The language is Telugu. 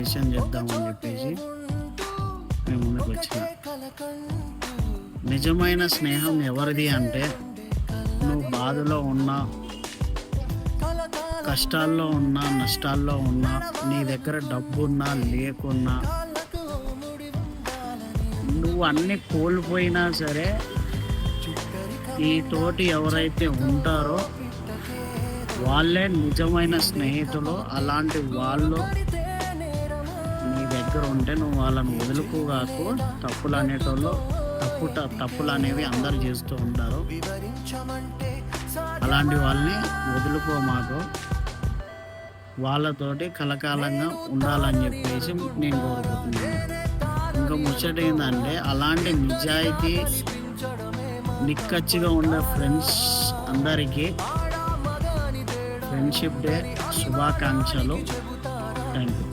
విషయం చెప్దామని చెప్పేసి మేము ముందుకు వచ్చిన. నిజమైన స్నేహం ఎవరిది అంటే, నువ్వు బాధలో ఉన్నా, కష్టాల్లో ఉన్నా, నష్టాల్లో ఉన్నా, నీ దగ్గర డబ్బున్నా లేకున్నా, నువ్వు అన్ని కోల్పోయినా సరే ఈ తోటి ఎవరైతే ఉంటారో వాళ్ళే నిజమైన స్నేహితులు. అలాంటి వాళ్ళు నీ దగ్గర ఉంటే నువ్వు వాళ్ళని వదులుకోగాకు. తప్పులు అనేవి అందరు చేస్తూ ఉంటారు. అలాంటి వాళ్ళని వదులుకోమాకు. వాళ్ళతోటి కలకాలంగా ఉండాలని చెప్పేసి నేను కోరుకుంటున్నాను. ఇంకా ముచ్చట ఏంటంటే, అలాంటి నిజాయితీ నిక్కచ్చిగా ఉండే ఫ్రెండ్స్ అందరికీ ఫ్రెండ్షిప్ డే శుభాకాంక్షలు. Thank you.